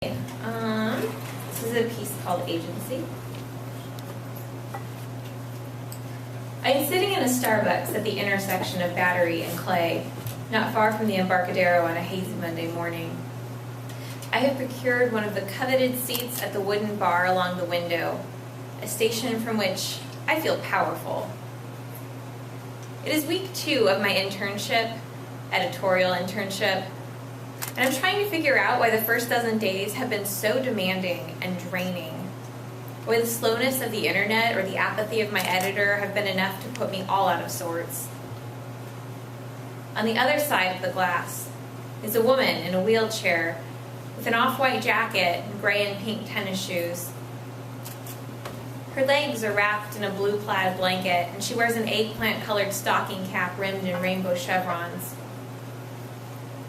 This is a piece called Agency. I am sitting in a Starbucks at the intersection of Battery and Clay, not far from the Embarcadero on a hazy Monday morning. I have procured one of the coveted seats at the wooden bar along the window, a station from which I feel powerful. It is week 2 of my internship, editorial internship, and I'm trying to figure out why the first dozen days have been so demanding and draining. Why the slowness of the internet or the apathy of my editor have been enough to put me all out of sorts. On the other side of the glass is a woman in a wheelchair with an off-white jacket and gray and pink tennis shoes. Her legs are wrapped in a blue plaid blanket, and she wears an eggplant-colored stocking cap rimmed in rainbow chevrons.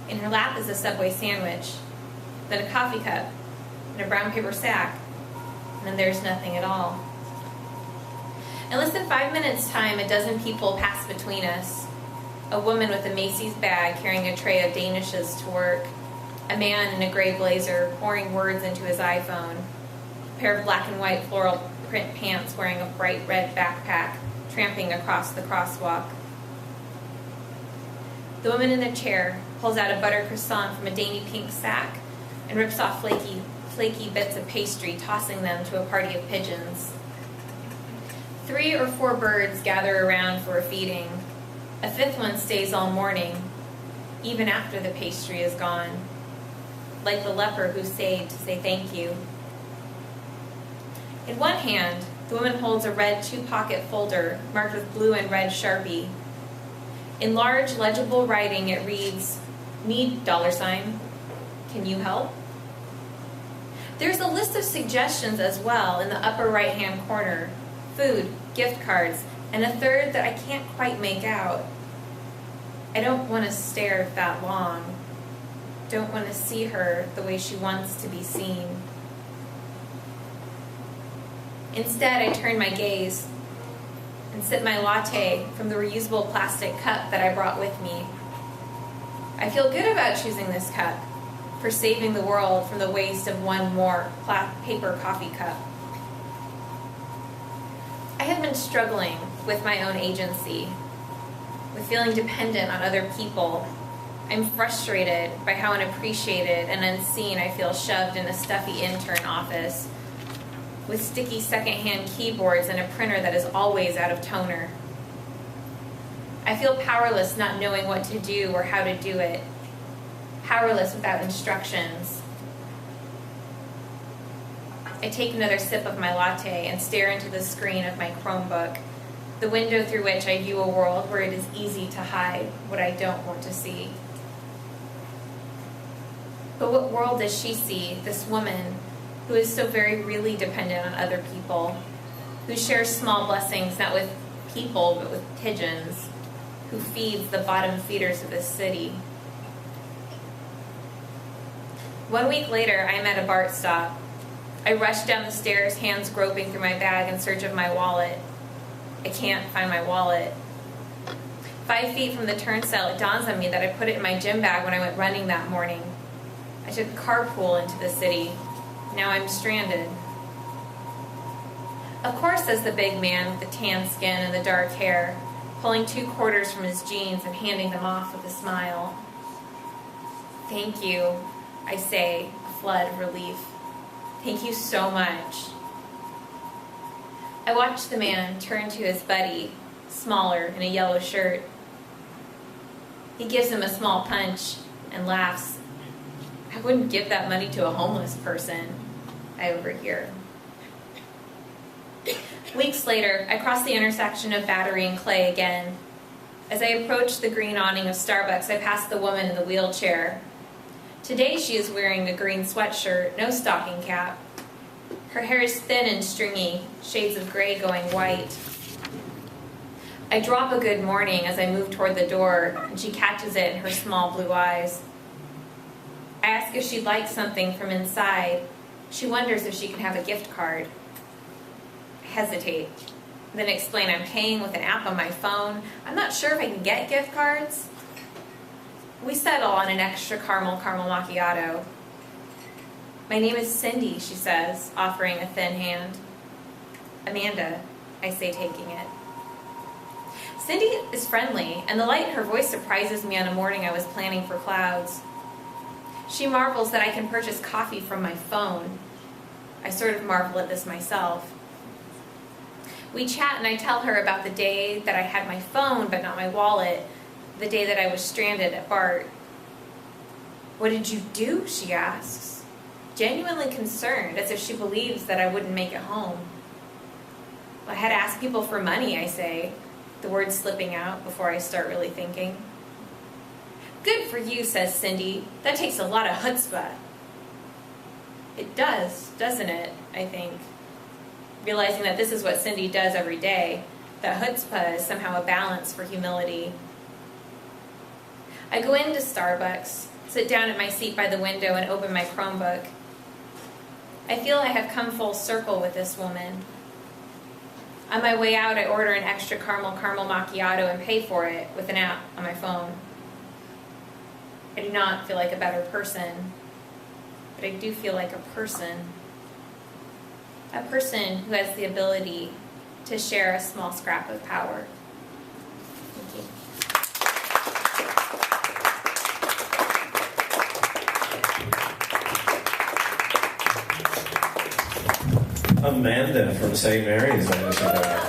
In her lap is a Subway sandwich, then a coffee cup, and a brown paper sack, and then there's nothing at all. In less than 5 minutes' time, a dozen people pass between us. A woman with a Macy's bag carrying a tray of Danishes to work, a man in a gray blazer pouring words into his iPhone, a pair of black and white floral print pants wearing a bright red backpack, tramping across the crosswalk. The woman in the chair pulls out a butter croissant from a dainty pink sack and rips off flaky bits of pastry, tossing them to a party of pigeons. 3 or 4 birds gather around for a feeding. A 5th one stays all morning, even after the pastry is gone, like the leper who stayed to say thank you. In one hand, the woman holds a red 2-pocket folder marked with blue and red Sharpie. In large, legible writing, it reads, "Need $, can you help?" There's a list of suggestions as well in the upper right-hand corner: food, gift cards, and a third that I can't quite make out. I don't want to stare that long. Don't want to see her the way she wants to be seen. Instead, I turn my gaze and sip my latte from the reusable plastic cup that I brought with me. I feel good about choosing this cup, for saving the world from the waste of one more paper coffee cup. I have been struggling with my own agency, with feeling dependent on other people. I'm frustrated by how unappreciated and unseen I feel shoved in a stuffy intern office, with sticky secondhand keyboards and a printer that is always out of toner. I feel powerless not knowing what to do or how to do it, powerless without instructions. I take another sip of my latte and stare into the screen of my Chromebook, the window through which I view a world where it is easy to hide what I don't want to see. But what world does she see, this woman, who is so very really dependent on other people, who shares small blessings not with people but with pigeons, who feeds the bottom feeders of this city? 1 week later, I am at a BART stop. I rush down the stairs, hands groping through my bag in search of my wallet. I can't find my wallet. 5 feet from the turnstile, it dawns on me that I put it in my gym bag when I went running that morning. I took a carpool into the city. Now I'm stranded. "Of course," says the big man with the tan skin and the dark hair, pulling 2 quarters from his jeans and handing them off with a smile. "Thank you," I say, a flood of relief. "Thank you so much." I watch the man turn to his buddy, smaller, in a yellow shirt. He gives him a small punch and laughs. "I wouldn't give that money to a homeless person," I overhear. Weeks later, I cross the intersection of Battery and Clay again. As I approach the green awning of Starbucks, I pass the woman in the wheelchair. Today she is wearing a green sweatshirt, no stocking cap. Her hair is thin and stringy, shades of gray going white. I drop a good morning as I move toward the door, and she catches it in her small blue eyes. I ask if she'd like something from inside. She wonders if she can have a gift card. I hesitate, then explain I'm paying with an app on my phone. I'm not sure if I can get gift cards. We settle on an extra caramel macchiato. My name is Cindy, she says, offering a thin hand. Amanda, I say, taking it. Cindy is friendly, and the light in her voice surprises me on a morning I was planning for clouds. She marvels that I can purchase coffee from my phone. I sort of marvel at this myself. We chat and I tell her about the day that I had my phone but not my wallet, the day that I was stranded at BART. What did you do? She asks, genuinely concerned, as if she believes that I wouldn't make it home. I had asked people for money, I say, the words slipping out before I start really thinking. Good for you, says Cindy. That takes a lot of chutzpah. It does, doesn't it, I think. Realizing that this is what Cindy does every day, that chutzpah is somehow a balance for humility. I go into Starbucks, sit down at my seat by the window and open my Chromebook. I feel I have come full circle with this woman. On my way out, I order an extra caramel macchiato and pay for it with an app on my phone. I do not feel like a better person, but I do feel like a person. A person who has the ability to share a small scrap of power. Thank you. Amanda from St. Mary's.